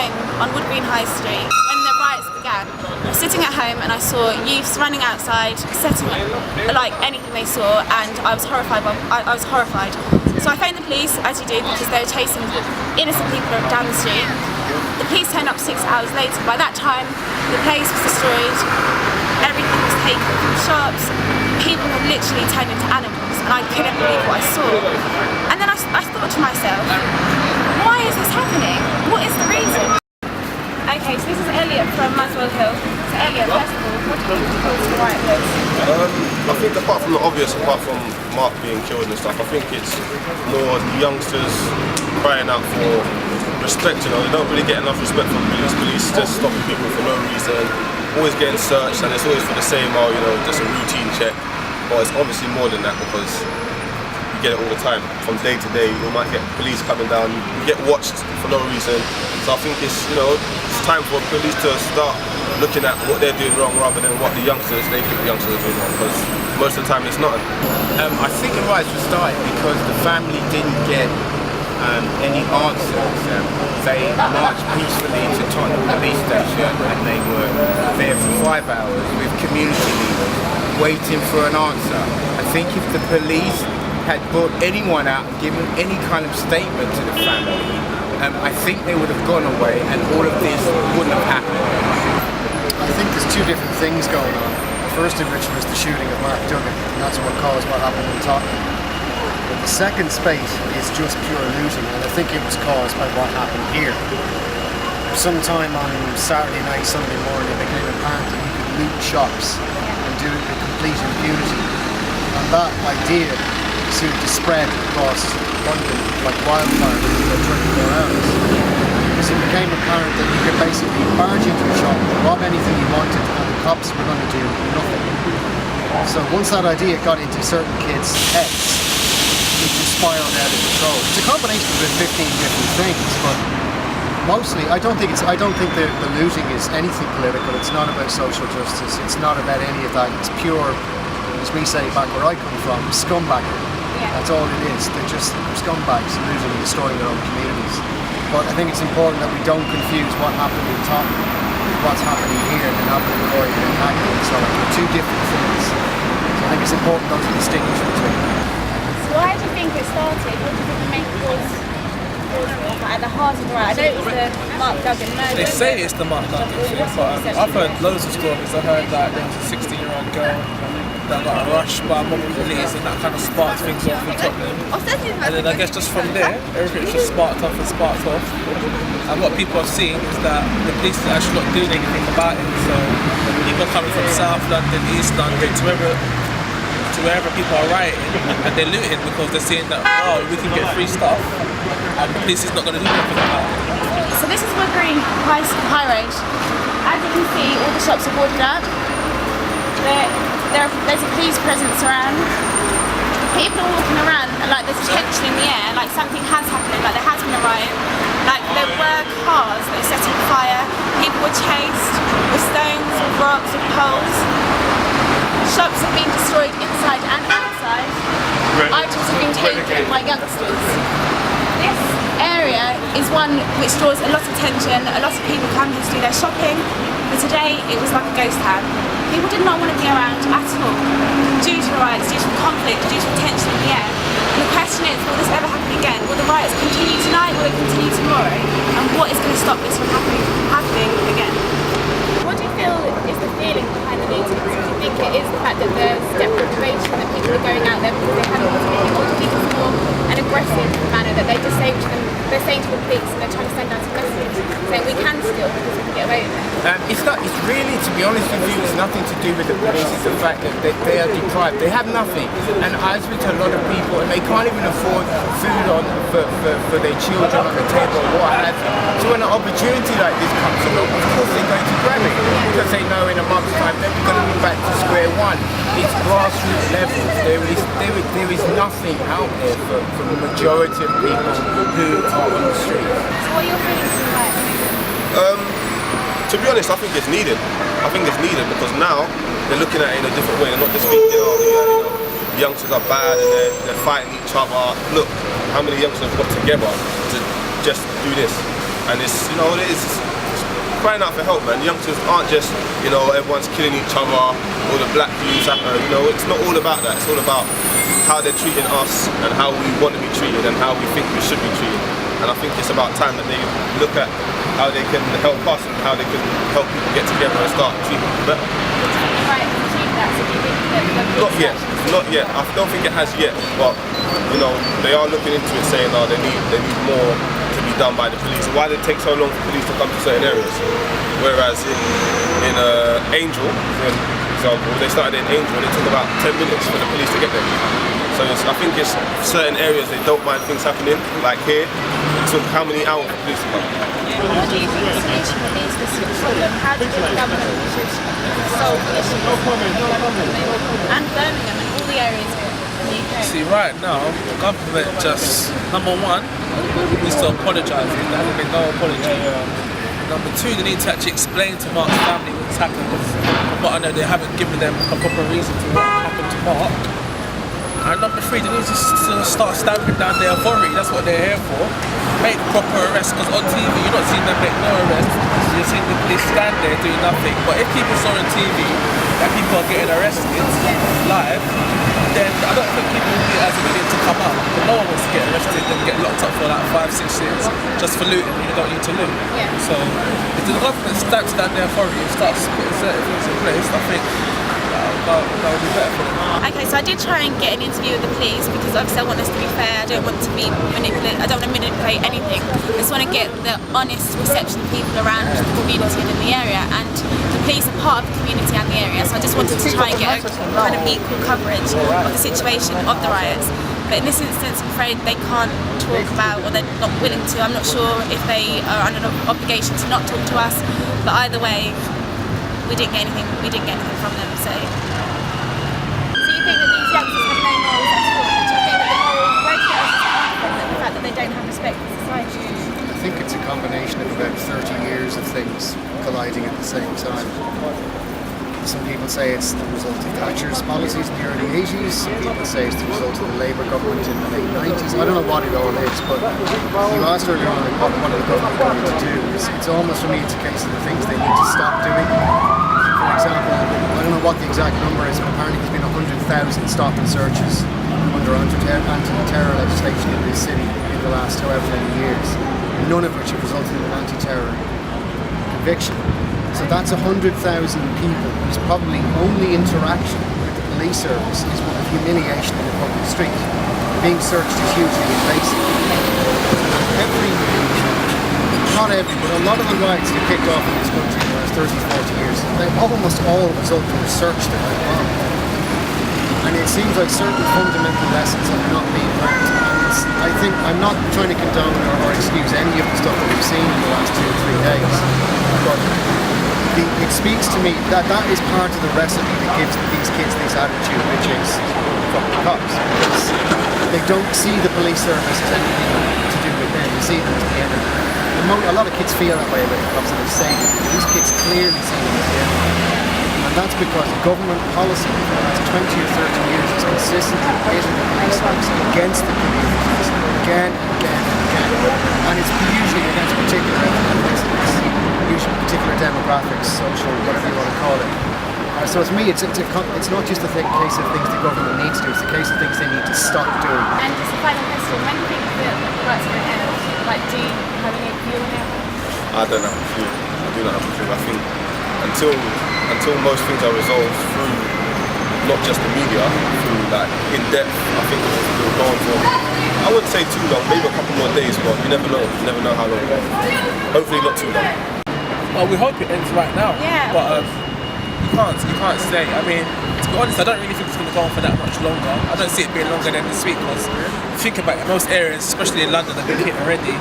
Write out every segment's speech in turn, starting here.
home on Wood Green High Street when the riots began. I was sitting at home and I saw youths running outside, setting like anything they saw, and I was horrified. I was horrified. So I phoned the police, as you do, because they were chasing innocent people down the street. The police turned up 6 hours later. By that time, the place was destroyed. Everything was taken from shops. People had literally turned into animals, and I couldn't believe what I saw. And then I thought to myself, why is this happening? What is the reason? Okay, so this is Elliot from Muswell Hill. So Elliot, first of all, what do you think caused the riot was? I think apart from the obvious, apart from Mark being killed and stuff, I think it's more youngsters crying out for respect. You know, they don't really get enough respect from police. Police just stopping people for no reason, always getting searched, and it's always for the same, just a routine check. But it's obviously more than that, because you get it all the time. From day to day, you might get police coming down, you get watched for no reason. So I think it's time for police to start looking at what they're doing wrong rather than what they think the youngsters are doing wrong, because most of the time it's not. I think the riots were started because the family didn't get any answers. They marched peacefully to Tottenham police station, and they were there for 5 hours with community leaders waiting for an answer. I think if the police had brought anyone out and given any kind of statement to the family, I think they would have gone away and all of this wouldn't have happened. I think there's two different things going on. The first of which was the shooting of Mark Duggan, and that's what caused what happened in Tottenham. But the second spate is just pure looting, and I think it was caused by what happened here. Sometime on Saturday night, Sunday morning, it became apparent that you could loot shops and do it with complete impunity. And that idea seemed to spread across London like wildfire in 24 hours. Because it became apparent that you could basically barge into a shop, rob anything you wanted, and the cops were going to do nothing. So once that idea got into certain kids' heads, it just spiraled out of control. It's a combination of 15 different things, but mostly I don't think the looting is anything political. It's not about social justice. It's not about any of that. It's pure, as we say back where I come from, scumbaggery. That's all it is. They're just scumbags looting and destroying their own communities. But I think it's important that we don't confuse what happened in Tottenham with what's happening here and happening in Croydon and Hackney and so on. They're two different things. So I think it's important those are distinguished between them. So why do you think it started? What do you think the main cause at the heart of the riot? I know it was the Mark Duggan murder. They say it's the Mark Duggan thing, but I've heard loads of stories. I heard that there was a 16-year-old girl that got rushed by a mob of police, and that kind of sparked things off in Tottenham. And then I guess just from there, everything's just sparked off. And what people have seen is that the police are actually not doing anything about it. So people are coming from South London, East London, to wherever people are rioting, and they're looting because they're seeing that, oh, we can get free stuff, and the police is not going to do anything about it. So this is Wood Green High Road. As you can see, all the shops are boarded up. There's a police presence around. People are walking around like there's tension in the air, like something has happened, like there has been a riot. Like there were cars that were setting fire, people were chased with stones, with rocks, with poles. Shops have been destroyed inside and outside. Items have been taken by youngsters. This area is one which draws a lot of attention. A lot of people come here to do their shopping, but today it was like a ghost town. People did not want to be around at all due to the riots, due to the conflict, due to the tension in the air. And the question is, will this ever happen again? Will the riots continue tonight? Will it continue tomorrow? And what is going to stop this from happening again? What do you feel is the feeling behind the looting? Do you think it is the fact that there's step deprivation, that people are going out there because they haven't got anything, or do you think it's more an aggressive manner that they're just saying to them, they're saying to the police and they're trying to send out a message saying we can still because we can get away with it? It's really, to be honest with you, it's nothing to do with the police. It's the fact that they are deprived. They have nothing. And I speak to a lot of people and they can't even afford food for their children on the table or what have you. So when an opportunity like this comes along, of course they're going to grab it because they know in a month's time they're going to be back to square one. It's grassroots levels. There is nothing out there for the majority of people who are on the street. So what are your feelings about it? To be honest, I think it's needed. I think it's needed because now they're looking at it in a different way. They're not just thinking, the youngsters are bad and they're fighting each other. Look, how many youngsters have got together to just do this? and it's crying out for help, man. Youngsters aren't just, everyone's killing each other, all the black youths, it's not all about that. It's all about how they're treating us and how we want to be treated and how we think we should be treated. And I think it's about time that they look at how they can help us and how they can help people get together and start treating people better. Not yet. I don't think it has yet, but they are looking into it, saying they need more to be done by the police. Why did it take so long for police to come to certain areas? Whereas in Angel, for example, they started in Angel and it took about 10 minutes for the police to get there. So I think it's certain areas they don't mind things happening, like here, it took how many hours for police to come? What do you think the solution is to this problem? How do you think the government should solve the issue? And Birmingham and all the areas here in the UK. See, right now, the government just, number one, needs to apologise. There hasn't been no apology. Number two, they need to actually explain to Mark's family what's happened. Because from what I know, they haven't given them a proper reason to what happened to Mark. And number three, they need to start stamping down their authority. That's what they're here for. Make proper arrests, because on TV you're not seeing them make no arrests. You're seeing the police stand there doing nothing. But if people saw on TV that people are getting arrested live, then I don't think people will be as willing to come out. But no one wants to get arrested and get locked up for like 5-6 years just for looting when you don't need to loot. Yeah. So if the government stamps down their authority and starts putting certain things in place, I think that would be better for them. Okay, so I did try and get an interview with the police because obviously I want us to be fair. I don't want to be I don't want to manipulate anything. I just want to get the honest reception of people around the community and in the area. And the police are part of the community and the area, so I just wanted to try and get a kind of equal coverage of the situation of the riots. But in this instance, I'm afraid they can't talk about, or they're not willing to. I'm not sure if they are under an obligation to not talk to us. But either way, we didn't get anything from them. So you think that these youngsters have no morals at all? Do you think that the moral breakdown is from the fact that they don't have respect for society? I think it's a combination of about 30 years of things colliding at the same time. Some people say it's the result of Thatcher's policies in the early 80s, some people say it's the result of the Labour government in the late 90s. I don't know what it all is, but you asked earlier on what are the government going to do. It's almost, for me, it's a case of the things they need to stop doing. For example, I don't know what the exact number is, but apparently there's been 100,000 stop and searches under anti-terror legislation in this city in the last however many years, none of which have resulted in an anti-terror conviction. So that's 100,000 people whose probably only interaction with the police service is one of humiliation in the public street. Being searched is hugely invasive. Not every, but a lot of the riots that kicked off in this country in the last 30, 40 years, they almost all result from a search that went wrong. And it seems like certain fundamental lessons have not been learned. And I think, I'm not trying to condone or excuse any of the stuff that we've seen in the last 2 or 3 days, but it speaks to me that that is part of the recipe that gives these kids this attitude, which is fuck the cops. Because they don't see the police service as anything to do with them. They see them as the enemy. A lot of kids feel that way about the cops, and they say that these kids clearly see them as the enemy. And that's because government policy for the last 20 or 30 years has consistently pitted the police service against the communities again and again and again. And it's usually against particular ethnicities, usually particular demographics, social, whatever you want to call it. So to me, it's not just a case of things the government needs to do, it's a case of things they need to stop doing. And just a final question, when do you think that the riots are going to end? Like, do you have any view on it? I don't have a clue. I do not have a clue. I think until most things are resolved through not just the media, through like in depth, I think it will go on for, I wouldn't say too long, maybe a couple more days, but you never know. You never know how long it will. Hopefully not too long. Well, we hope it ends right now. Yeah. But you can't say. I mean, to be honest, I don't really think it's going to go on for that much longer. I don't see it being longer than this week, because think about it, most areas, especially in London, have been hit already.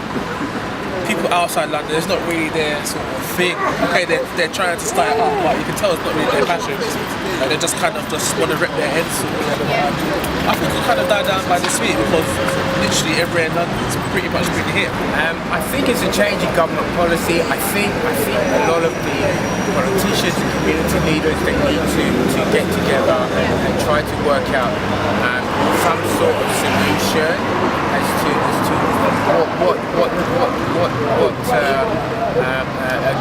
People outside London, it's not really their sort of thing. Okay, they're trying to start it up, but you can tell it's not really their passion. Like, they just kind of just want to rip their heads. I think it'll kind of die down by this week, because literally everywhere in London is pretty much been hit. I think it's a change in government policy. I think a lot of the politicians and community leaders, they need to get together and try to work out some sort of solution as to what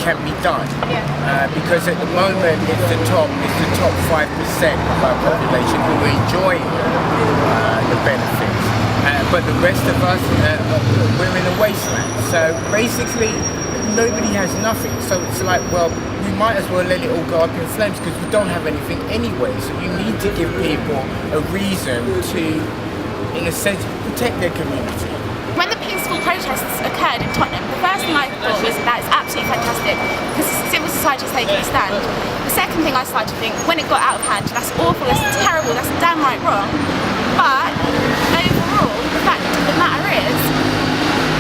can be done. Because at the moment it's the top 5% of our population who are enjoying the benefits. But the rest of us, we're in a wasteland. So basically, nobody has nothing. So it's like, well, we might as well let it all go up in flames because we don't have anything anyway. So you need to give people a reason to, in a sense, protect their community. When the peaceful protests occurred in Tottenham, the first thing I thought was that it's absolutely fantastic because civil society is taking a stand. The second thing I started to think, when it got out of hand, that's awful, that's terrible, that's damn right wrong. But overall, the fact of the matter is,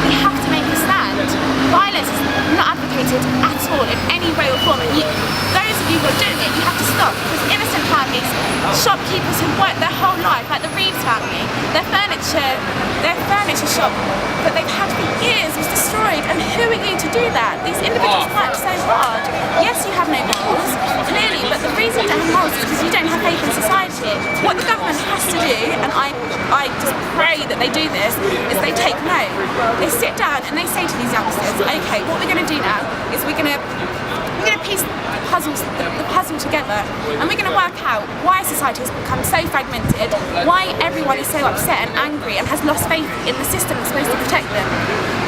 we have to make a stand. Violence is not advocated at all in any way or form. And those of you who are doing it, you have to stop because innocent families, shopkeepers who've worked their whole life, like the Riots family, their furniture shop that they've had for years was destroyed. And who are you to do that? These individuals worked so hard. Yes, you have no morals, clearly, but the reason you don't have morals is because you don't have faith in society. What the government has to do, and I just pray that they do this, is they take note. They sit down and they say to these youngsters, okay, what we're going to do now is we're going to piece the puzzle together, and we're going to work out why society has become so fragmented, why everyone is so upset and angry and has lost faith in the system that's supposed to protect them.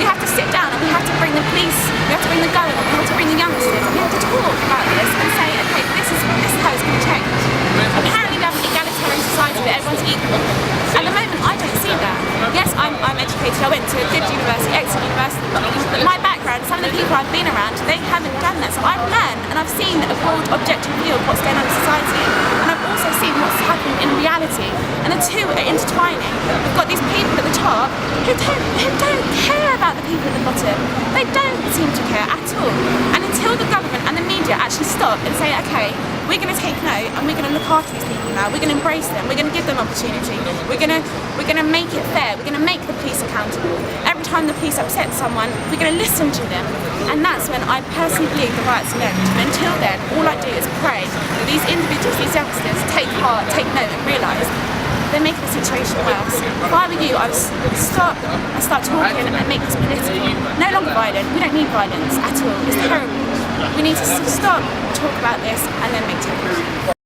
We have to sit down and we have to bring the police, we have to bring the government, we have to bring the youngsters, we have to talk about this and say, okay, this is how it's going to change. Apparently we have an egalitarian society that everyone's equal. At the moment I don't see that. Yes, I'm educated, I went to a good university, excellent university, but my background, some of the people I've been around, they haven't done that. So I've learned and I've seen a broad objective view of what's going on in society, and I've also seen what's happening in reality, and the two are intertwining. We've got these people at the top who don't care about the people at the bottom. They don't seem to care at all. And until the government and the media actually stop and say, okay, we're going to take note and we're going to look after these people now, we're going to embrace them, we're going to give them opportunity, we're going to make it fair, we're going to make the police accountable. Every time the police upset someone, we're going to listen to them. And that's when I personally believe the riots will end. But until then, all I do is pray that these individuals, these youngsters, take heart, take note and realise they're making the situation worse. If I were you, I would start talking and make this political. No longer violent. We don't need violence at all. It's terrible. We need to stop, talk about this, and then make change.